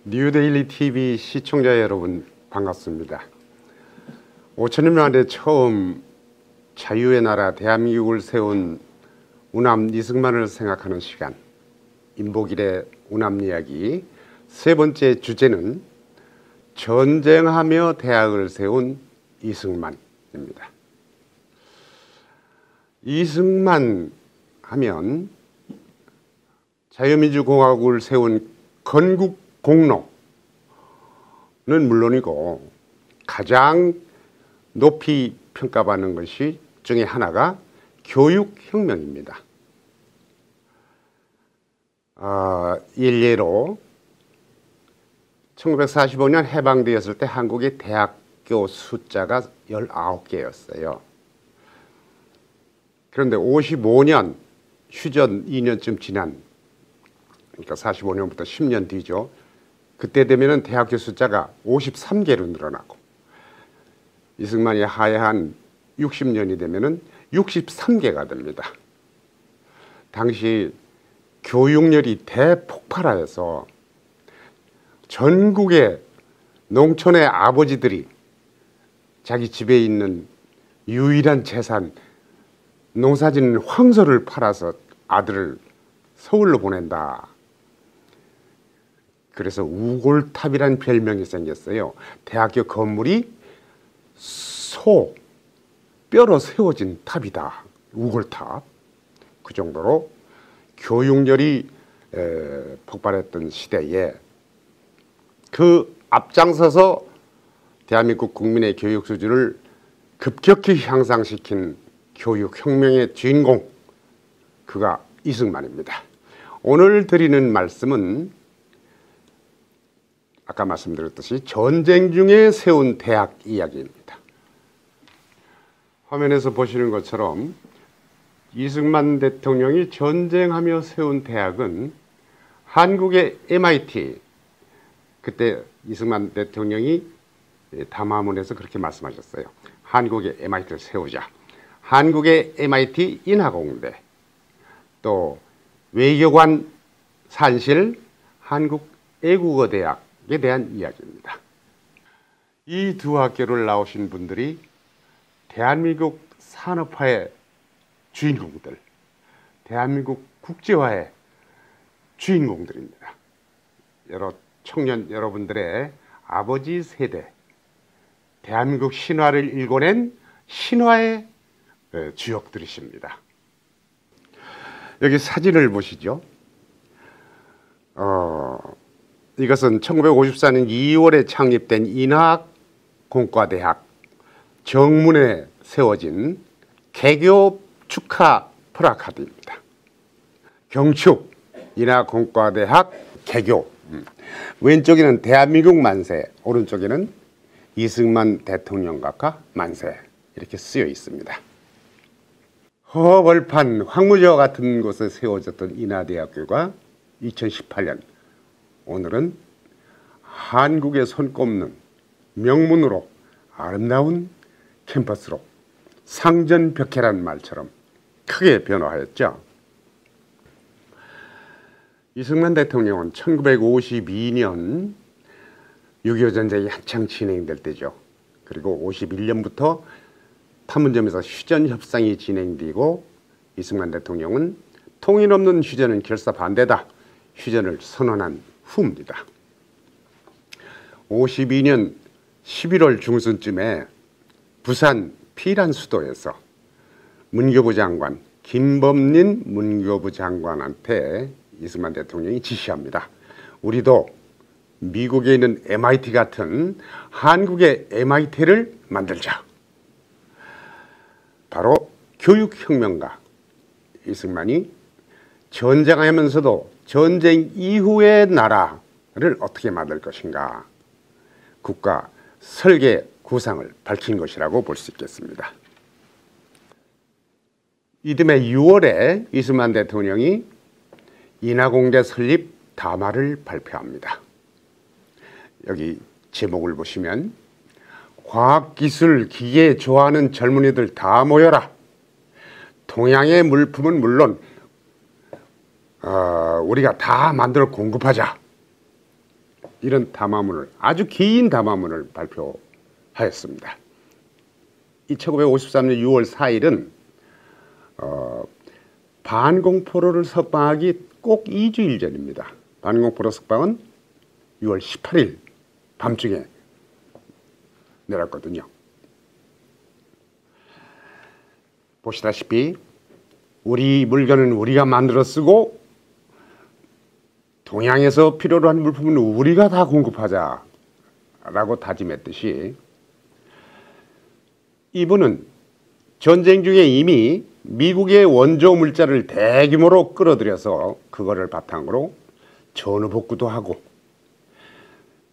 뉴데일리 TV 시청자 여러분 반갑습니다. 5천년 만에 처음 자유의 나라 대한민국을 세운 우남 이승만을 생각하는 시간, 임복일의 우남 이야기 세 번째 주제는 전쟁하며 대학을 세운 이승만입니다. 이승만 하면 자유민주공화국을 세운 건국 공로는 물론이고 가장 높이 평가받는 것이 중에 하나가 교육혁명입니다. 일례로 1945년 해방되었을 때 한국의 대학교 숫자가 19개였어요. 그런데 55년 휴전 2년쯤 지난, 그러니까 45년부터 10년 뒤죠. 그때 되면은 대학교 숫자가 53개로 늘어나고, 이승만이 하야한 60년이 되면은 63개가 됩니다. 당시 교육열이 대폭발하여서 전국의 농촌의 아버지들이 자기 집에 있는 유일한 재산 농사짓는 황소를 팔아서 아들을 서울로 보낸다. 그래서 우골탑이라는 별명이 생겼어요. 대학교 건물이 뼈로 세워진 탑이다. 우골탑. 그 정도로 교육열이 폭발했던 시대에 그 앞장서서 대한민국 국민의 교육 수준을 급격히 향상시킨 교육혁명의 주인공, 그가 이승만입니다. 오늘 드리는 말씀은 아까 말씀드렸듯이 전쟁 중에 세운 대학 이야기입니다. 화면에서 보시는 것처럼 이승만 대통령이 전쟁하며 세운 대학은 한국의 MIT, 그때 이승만 대통령이 담화문에서 그렇게 말씀하셨어요. 한국의 MIT를 세우자. 한국의 MIT 인하공대, 또 외교관 산실 한국애국어대학에 대한 이야기입니다. 이 두 학교를 나오신 분들이 대한민국 산업화의 주인공들, 대한민국 국제화의 주인공들입니다. 여러 청년 여러분들의 아버지 세대, 대한민국 신화를 일궈낸 신화의 주역들이십니다. 여기 사진을 보시죠. 이것은 1954년 2월에 창립된 인하공과대학 정문에 세워진 개교 축하 플래카드입니다. 경축 인하공과대학 개교. 왼쪽에는 대한민국 만세, 오른쪽에는 이승만 대통령 각하 만세, 이렇게 쓰여 있습니다. 허벌판 황무지와 같은 곳에 세워졌던 인하대학교가 2018년 오늘은 한국에 손꼽는 명문으로 아름다운 캠퍼스로 상전벽해란 말처럼 크게 변화하였죠. 이승만 대통령은 1952년 6.25 전쟁이 한창 진행될 때죠. 그리고 51년부터 판문점에서 휴전 협상이 진행되고 이승만 대통령은 통일 없는 휴전은 결사 반대다. 휴전을 선언한 후입니다. 52년 11월 중순쯤에 부산 피란수도에서 문교부 장관, 김범린 문교부 장관한테 이승만 대통령이 지시합니다. 우리도 미국에 있는 MIT 같은 한국의 MIT를 만들자. 바로 교육혁명가 이승만이 전쟁하면서도 전쟁 이후의 나라를 어떻게 만들 것인가, 국가 설계 구상을 밝힌 것이라고 볼 수 있겠습니다. 이듬해 6월에 이승만 대통령이 인하공대 설립 담화를 발표합니다. 여기 제목을 보시면 과학기술 기계 좋아하는 젊은이들 다 모여라. 동양의 물품은 물론 우리가 다 만들어 공급하자. 이런 담화문을, 아주 긴 담화문을 발표하였습니다. 이 1953년 6월 4일은 반공포로를 석방하기 꼭 2주일 전입니다. 반공포로 석방은 6월 18일 밤중에 내렸거든요. 보시다시피 우리 물건은 우리가 만들어 쓰고 동양에서 필요로 한 물품은 우리가 다 공급하자라고 다짐했듯이, 이분은 전쟁 중에 이미 미국의 원조 물자를 대규모로 끌어들여서 그거를 바탕으로 전후복구도 하고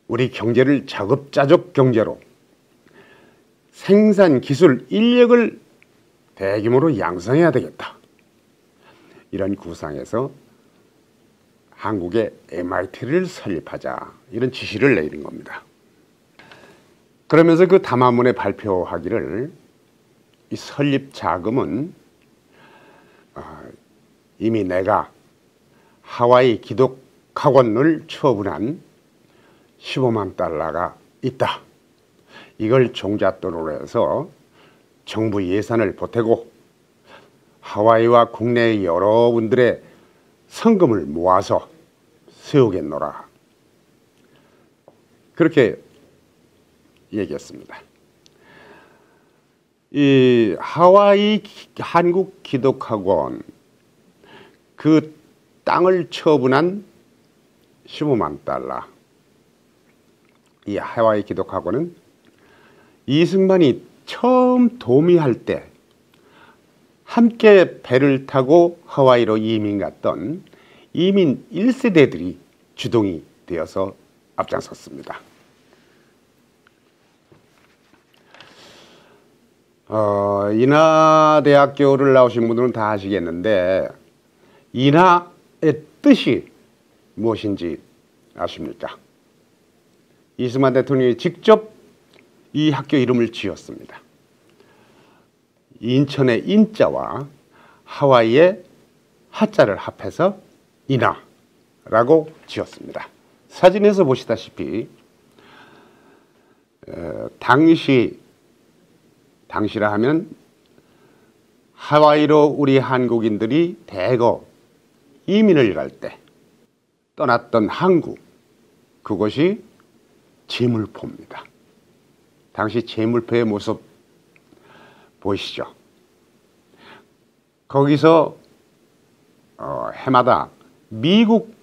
우리 경제를 자급자족 경제로 생산 기술 인력을 대규모로 양성해야 되겠다, 이런 구상에서 한국에 MIT를 설립하자, 이런 지시를 내린 겁니다. 그러면서 그 담화문에 발표하기를, 이 설립 자금은 이미 내가 하와이 기독학원을 처분한 15만 달러가 있다. 이걸 종잣돈으로 해서 정부 예산을 보태고 하와이와 국내의 여러분들의 성금을 모아서 세우겠노라, 그렇게 얘기했습니다. 이 하와이 한국 기독학원, 그 땅을 처분한 15만 달러. 이 하와이 기독학원은 이승만이 처음 도미할 때 함께 배를 타고 하와이로 이민 갔던 이민 1세대들이 주동이 되어서 앞장섰습니다. 인하대학교를 나오신 분들은 다 아시겠는데, 인하의 뜻이 무엇인지 아십니까? 이승만 대통령이 직접 이 학교 이름을 지었습니다. 인천의 인자와 하와이의 하자를 합해서 인하라고 지었습니다. 사진에서 보시다시피 당시라 하면 하와이로 우리 한국인들이 대거 이민을 갈 때 떠났던 항구, 그것이 제물포입니다. 당시 제물포의 모습 보이시죠? 거기서 해마다 미국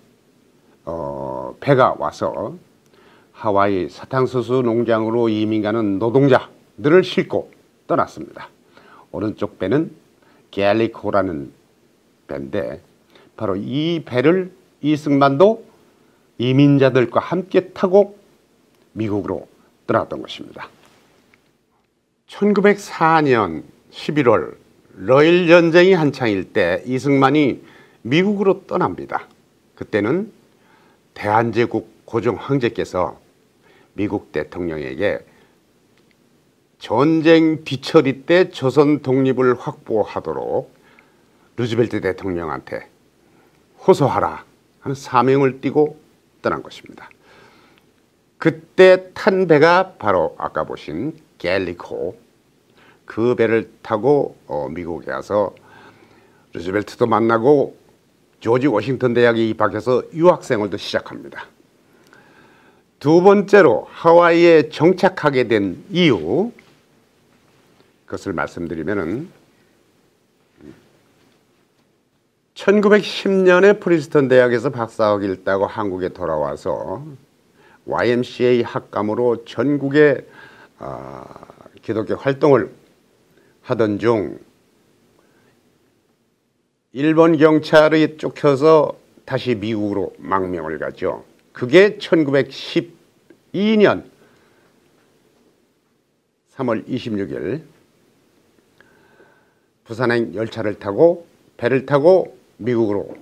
배가 와서 하와이 사탕수수 농장으로 이민 가는 노동자들을 싣고 떠났습니다. 오른쪽 배는 갤리코라는 배인데, 바로 이 배를 이승만도 이민자들과 함께 타고 미국으로 떠났던 것입니다. 1904년 11월 러일 전쟁이 한창일 때 이승만이 미국으로 떠납니다. 그때는 대한제국 고종 황제께서 미국 대통령에게 전쟁 뒤처리 때 조선 독립을 확보하도록 루즈벨트 대통령한테 호소하라 하는 사명을 띠고 떠난 것입니다. 그때 탄 배가 바로 아까 보신 갤리코, 그 배를 타고 미국에 가서 루즈벨트도 만나고 조지 워싱턴 대학에 입학해서 유학생활도 시작합니다. 두 번째로 하와이에 정착하게 된 이유, 그것을 말씀드리면은 1910년에 프린스턴 대학에서 박사학위를 따고 한국에 돌아와서 YMCA 학감으로 전국에 기독교 활동을 하던 중 일본 경찰이 쫓겨서 다시 미국으로 망명을 가죠. 그게 1912년 3월 26일 부산행 열차를 타고 배를 타고 미국으로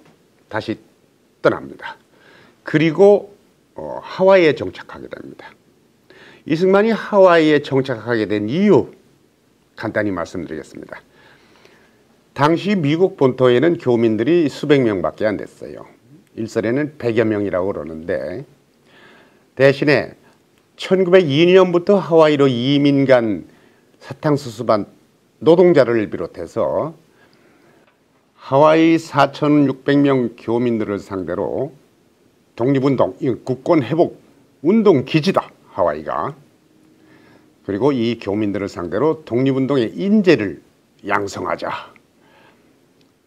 다시 떠납니다. 그리고 하와이에 정착하게 됩니다. 이승만이 하와이에 정착하게 된 이유 간단히 말씀드리겠습니다. 당시 미국 본토에는 교민들이 수백 명밖에 안 됐어요. 일설에는 100여 명이라고 그러는데, 대신에 1902년부터 하와이로 이민 간 사탕수수반 노동자를 비롯해서 하와이 4,600명 교민들을 상대로 독립운동, 국권회복 운동 기지다, 하와이가. 그리고 이 교민들을 상대로 독립운동의 인재를 양성하자.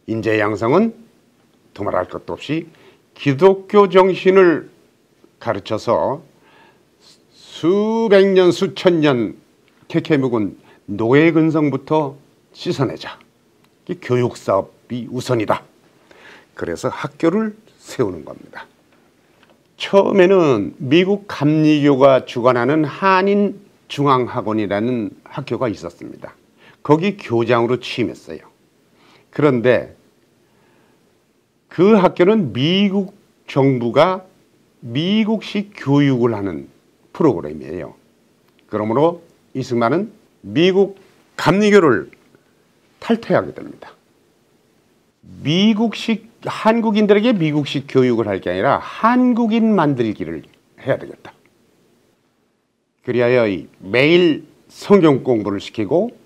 인재 양성은 두말할 것도 없이 기독교 정신을 가르쳐서 수백 년, 수천 년 캐캐 묵은 노예 근성부터 씻어내자. 교육 사업이 우선이다. 그래서 학교를 세우는 겁니다. 처음에는 미국 감리교가 주관하는 한인 중앙학원이라는 학교가 있었습니다. 거기 교장으로 취임했어요. 그런데 그 학교는 미국 정부가 미국식 교육을 하는 프로그램이에요. 그러므로 이승만은 미국 감리교를 탈퇴하게 됩니다. 한국인들에게 미국식 교육을 할 게 아니라 한국인 만들기를 해야 되겠다. 그리하여 매일 성경 공부를 시키고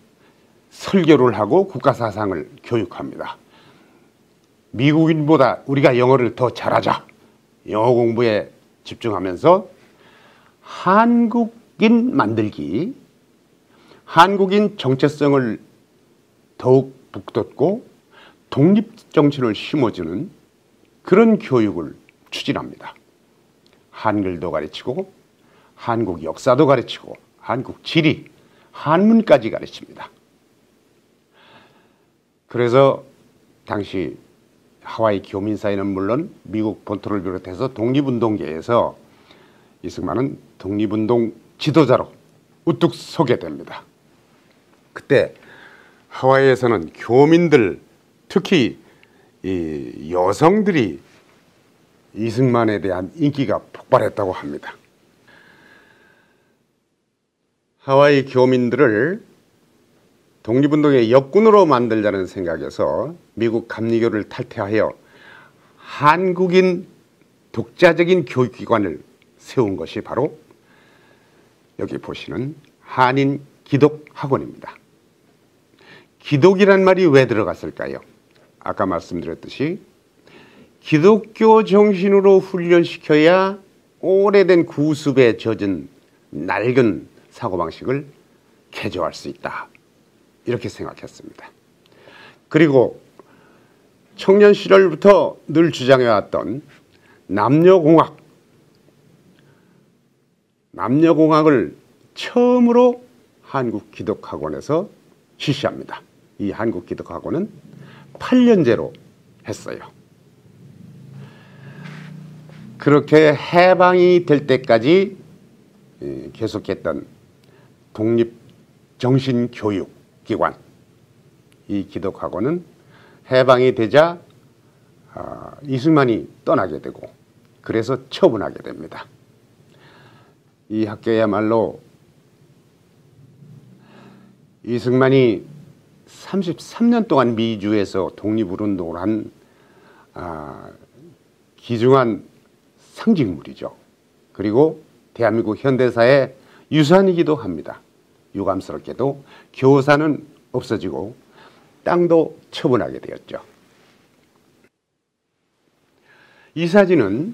설교를 하고 국가사상을 교육합니다. 미국인보다 우리가 영어를 더 잘하자. 영어 공부에 집중하면서 한국인 만들기, 한국인 정체성을 더욱 북돋고 독립정신을 심어주는 그런 교육을 추진합니다. 한글도 가르치고 한국 역사도 가르치고 한국 지리, 한문까지 가르칩니다. 그래서 당시 하와이 교민사회는 물론 미국 본토를 비롯해서 독립운동계에서 이승만은 독립운동 지도자로 우뚝 서게 됩니다. 그때 하와이에서는 교민들, 특히 이 여성들이 이승만에 대한 인기가 폭발했다고 합니다. 하와이 교민들을 독립운동의 역군으로 만들자는 생각에서 미국 감리교를 탈퇴하여 한국인 독자적인 교육기관을 세운 것이 바로 여기 보시는 한인 기독학원입니다. 기독이란 말이 왜 들어갔을까요? 아까 말씀드렸듯이 기독교 정신으로 훈련시켜야 오래된 구습에 젖은 낡은 사고방식을 개조할 수 있다. 이렇게 생각했습니다. 그리고 청년 시절부터 늘 주장해왔던 남녀공학을 처음으로 한국기독학원에서 실시합니다. 이 한국기독학원은 8년제로 했어요. 그렇게 해방이 될 때까지 계속했던 독립정신교육기관, 이 기독학원은 해방이 되자 이승만이 떠나게 되고 그래서 처분하게 됩니다. 이 학교야말로 이승만이 33년 동안 미주에서 독립운동을 한 귀중한 상징물이죠. 그리고 대한민국 현대사의 유산이기도 합니다. 유감스럽게도 교사는 없어지고 땅도 처분하게 되었죠. 이 사진은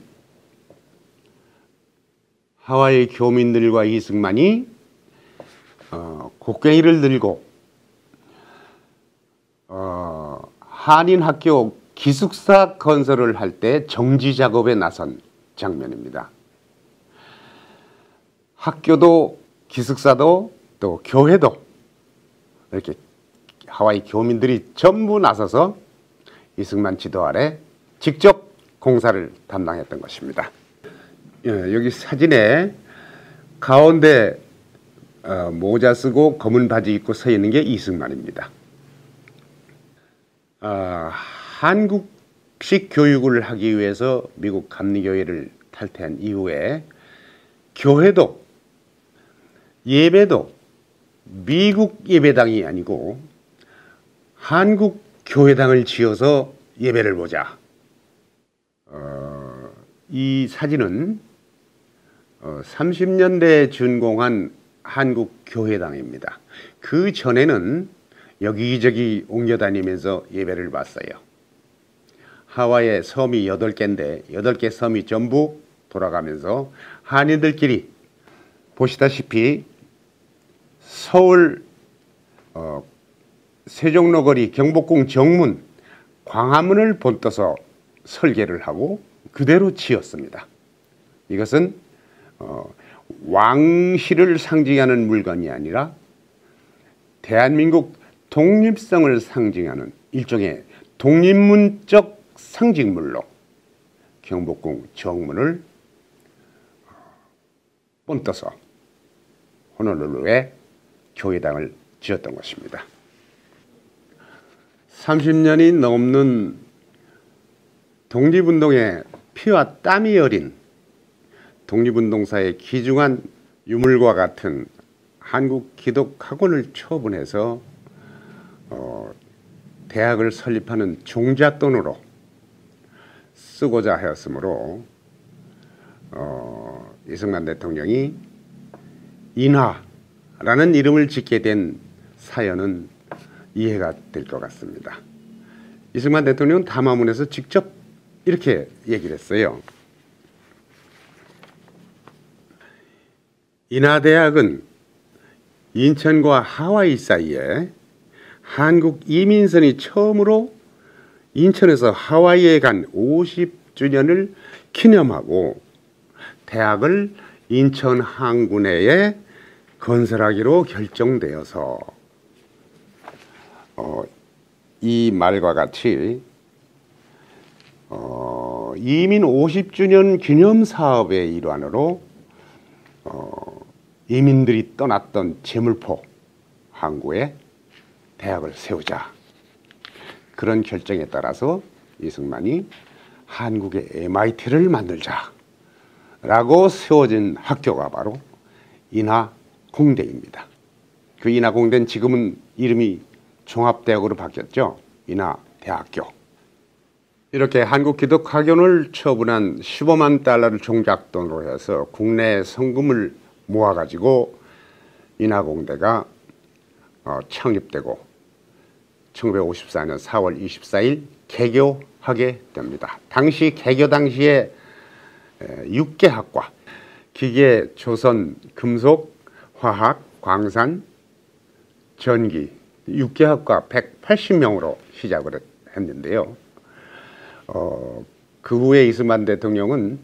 하와이 교민들과 이승만이 곡괭이를 들고 한인학교 기숙사 건설을 할 때 정지 작업에 나선 장면입니다. 학교도 기숙사도 또 교회도 이렇게 하와이 교민들이 전부 나서서 이승만 지도 아래 직접 공사를 담당했던 것입니다. 여기 사진에 가운데 모자 쓰고 검은 바지 입고 서 있는 게 이승만입니다. 한국식 교육을 하기 위해서 미국 감리교회를 탈퇴한 이후에 교회도 예배도 미국 예배당이 아니고 한국 교회당을 지어서 예배를 보자. 이 사진은 30년대에 준공한 한국교회당입니다. 그 전에는 여기저기 옮겨 다니면서 예배를 봤어요. 하와이에 섬이 8개인데 8개 섬이 전부 돌아가면서 한인들끼리 보시다시피 서울 세종로거리 경복궁 정문 광화문을 본떠서 설계를 하고 그대로 지었습니다. 이것은 왕실을 상징하는 물건이 아니라 대한민국 독립성을 상징하는 일종의 독립문적 상징물로 경복궁 정문을 본떠서 호놀룰루에 교회당을 지었던 것입니다. 30년이 넘는 독립운동에 피와 땀이 어린 독립운동사의 귀중한 유물과 같은 한국기독학원을 처분해서 대학을 설립하는 종잣돈으로 쓰고자 하였으므로 이승만 대통령이 인하라는 이름을 짓게 된 사연은 이해가 될 것 같습니다. 이승만 대통령은 담화문에서 직접 이렇게 얘기를 했어요. 인하대학은 인천과 하와이 사이에 한국 이민선이 처음으로 인천에서 하와이에 간 50주년을 기념하고 대학을 인천 항구내에 건설하기로 결정되어서 이 말과 같이 이민 50주년 기념 사업의 일환으로 이민들이 떠났던 제물포 항구에 대학을 세우자. 그런 결정에 따라서 이승만이 한국의 MIT를 만들자 라고 세워진 학교가 바로 인하공대입니다. 그 인하공대는 지금은 이름이 종합대학으로 바뀌었죠. 인하대학교. 이렇게 한국기독학원을 처분한 15만 달러를 종잣돈으로 해서 국내 성금을 모아가지고 인하공대가 창립되고 1954년 4월 24일 개교하게 됩니다. 개교 당시에 6개 학과, 기계, 조선, 금속, 화학, 광산, 전기 6개 학과 180명으로 시작을 했는데요. 그 후에 이승만 대통령은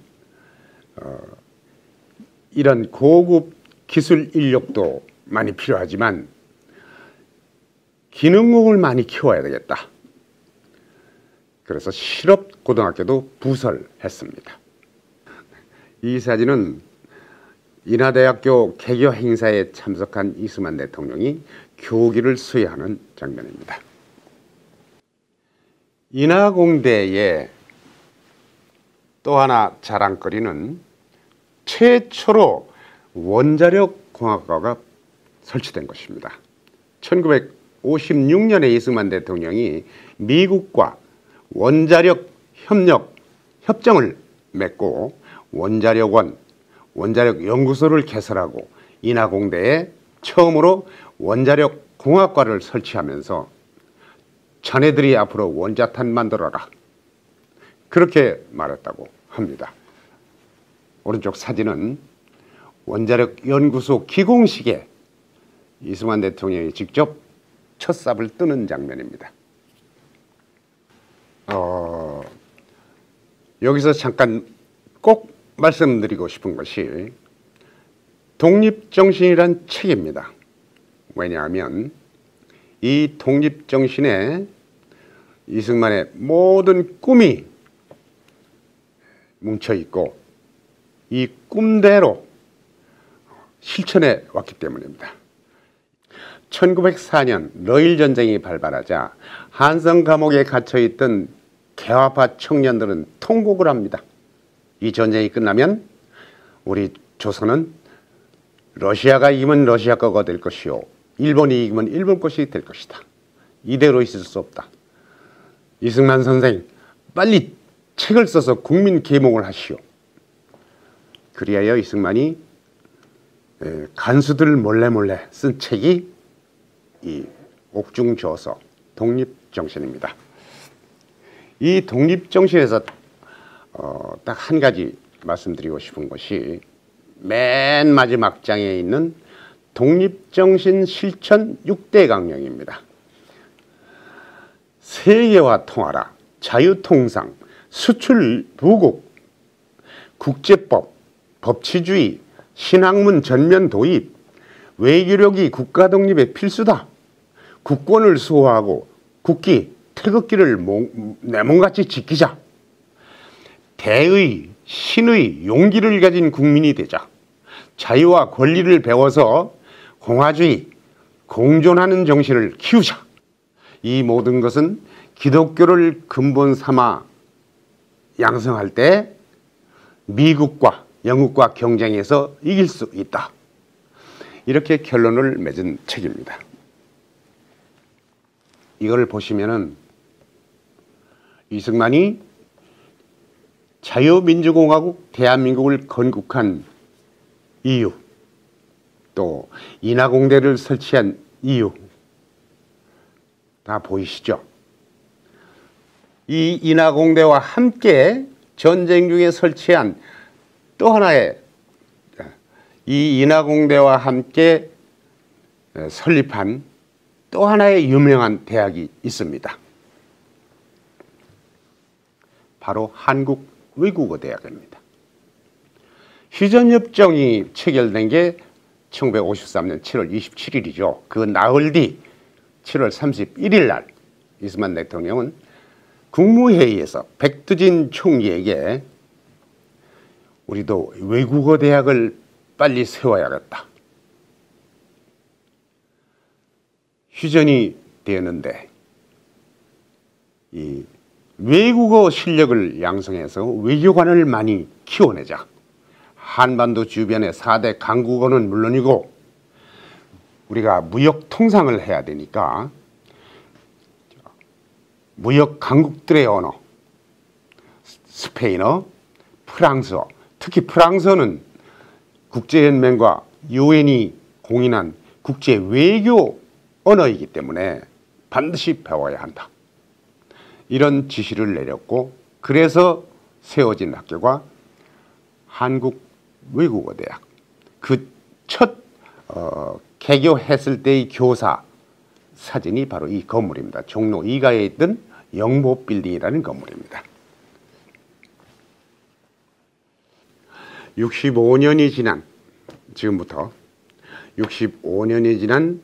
이런 고급 기술 인력도 많이 필요하지만 기능공을 많이 키워야 되겠다. 그래서 실업고등학교도 부설했습니다. 이 사진은 인하대학교 개교 행사에 참석한 이승만 대통령이 교기를 수여하는 장면입니다. 인하공대에 또 하나 자랑거리는 최초로 원자력 공학과가 설치된 것입니다. 1956년에 이승만 대통령이 미국과 원자력 협정을 맺고 원자력원, 원자력 연구소를 개설하고 인하공대에 처음으로 원자력 공학과를 설치하면서 자네들이 앞으로 원자탄 만들어라. 그렇게 말했다고 합니다. 오른쪽 사진은 원자력 연구소 기공식에 이승만 대통령이 직접 첫 삽을 뜨는 장면입니다. 여기서 잠깐 꼭 말씀드리고 싶은 것이 독립정신이란 책입니다. 왜냐하면 이 독립정신에 이승만의 모든 꿈이 뭉쳐있고 이 꿈대로 실천해 왔기 때문입니다. 1904년 러일전쟁이 발발하자 한성 감옥에 갇혀있던 개화파 청년들은 통곡을 합니다. 이 전쟁이 끝나면 우리 조선은 러시아가 이기면 러시아 거가 될 것이요 일본이 이기면 일본 것이 될 것이다. 이대로 있을 수 없다. 이승만 선생 빨리 책을 써서 국민 계몽을 하시오. 그리하여 이승만이 간수들 몰래 쓴 책이 이 옥중조서 독립정신입니다. 이 독립정신에서 딱 한 가지 말씀드리고 싶은 것이 맨 마지막 장에 있는 독립정신 실천 6대 강령입니다. 세계화 통하라, 자유통상, 수출부국, 국제법, 법치주의, 신학문 전면 도입, 외교력이 국가 독립의 필수다. 국권을 수호하고 국기, 태극기를 내 몸같이 지키자. 대의, 신의, 용기를 가진 국민이 되자. 자유와 권리를 배워서 공화주의, 공존하는 정신을 키우자. 이 모든 것은 기독교를 근본 삼아 양성할 때 미국과 영국과 경쟁해서 이길 수 있다. 이렇게 결론을 맺은 책입니다. 이걸 보시면은 이승만이 자유민주공화국 대한민국을 건국한 이유, 또 인하공대를 설치한 이유 다 보이시죠? 이 인하공대와 함께 전쟁 중에 설치한 또 하나의, 이 인하공대와 함께 설립한 또 하나의 유명한 대학이 있습니다. 바로 한국외국어대학입니다. 휴전협정이 체결된 게 1953년 7월 27일이죠. 그 나흘 뒤 7월 31일 날 이승만 대통령은 국무회의에서 백두진 총리에게 우리도 외국어 대학을 빨리 세워야겠다. 휴전이 되었는데 이 외국어 실력을 양성해서 외교관을 많이 키워내자. 한반도 주변의 4대 강국어는 물론이고 우리가 무역 통상을 해야 되니까 무역 강국들의 언어, 스페인어, 프랑스어, 특히 프랑스어는 국제연맹과 유엔이 공인한 국제 외교 언어이기 때문에 반드시 배워야 한다. 이런 지시를 내렸고, 그래서 세워진 학교가 한국외국어대학. 그 첫 개교했을 때의 교사 사진이 바로 이 건물입니다. 종로 2가에 있던 영보빌딩이라는 건물입니다. 65년이 지난, 지금부터 65년이 지난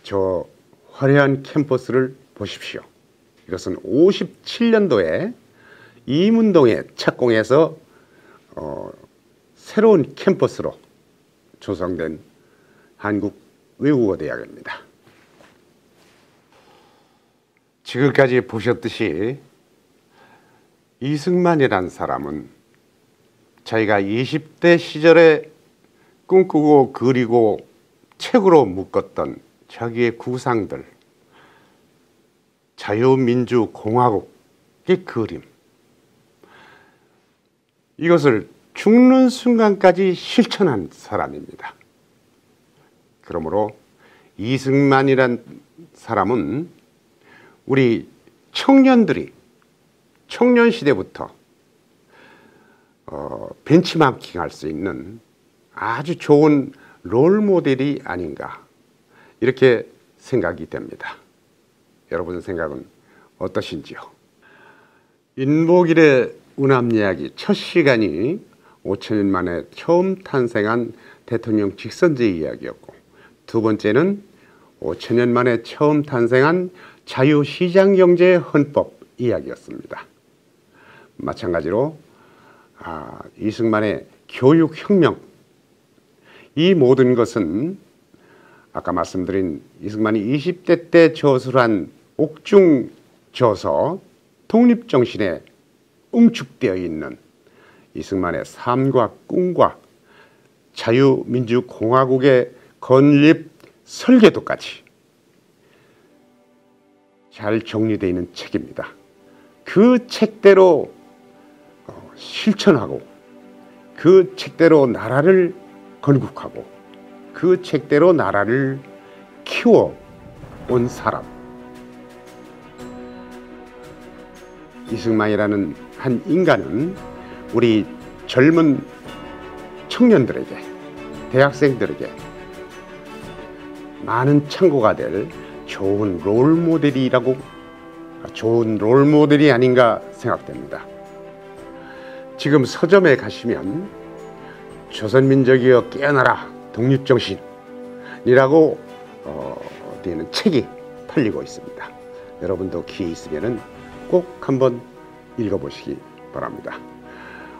저 화려한 캠퍼스를 보십시오. 이것은 57년도에 이문동에 착공해서 새로운 캠퍼스로 조성된 한국외국어대학입니다. 지금까지 보셨듯이 이승만이란 사람은 자기가 20대 시절에 꿈꾸고 그리고 책으로 묶었던 자기의 구상들, 자유민주공화국의 그림, 이것을 죽는 순간까지 실천한 사람입니다. 그러므로 이승만이란 사람은 우리 청년들이 청년 시대부터 벤치마킹 할 수 있는 아주 좋은 롤 모델이 아닌가, 이렇게 생각이 됩니다. 여러분 생각은 어떠신지요? 인복일의 운암이야기 첫 시간이 5천년 만에 처음 탄생한 대통령 직선제 이야기였고, 두 번째는 5천년 만에 처음 탄생한 자유시장경제 헌법 이야기였습니다. 마찬가지로 이승만의 교육혁명, 이 모든 것은 아까 말씀드린 이승만이 20대 때 저술한 옥중저서 독립정신에 응축되어 있는 이승만의 삶과 꿈과 자유민주공화국의 건립 설계도까지 잘 정리되어 있는 책입니다. 그 책대로 실천하고 그 책대로 나라를 건국하고 그 책대로 나라를 키워온 사람, 이승만이라는 한 인간은 우리 젊은 청년들에게, 대학생들에게 많은 참고가 될 좋은 롤모델이 아닌가 생각됩니다. 지금 서점에 가시면 조선민족이여 깨어나라 독립정신이라고 되는 책이 팔리고 있습니다. 여러분도 기회 있으면 꼭 한번 읽어보시기 바랍니다.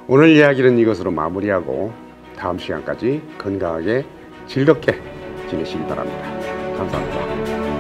오늘 이야기는 이것으로 마무리하고 다음 시간까지 건강하게 즐겁게 지내시기 바랍니다. 감사합니다.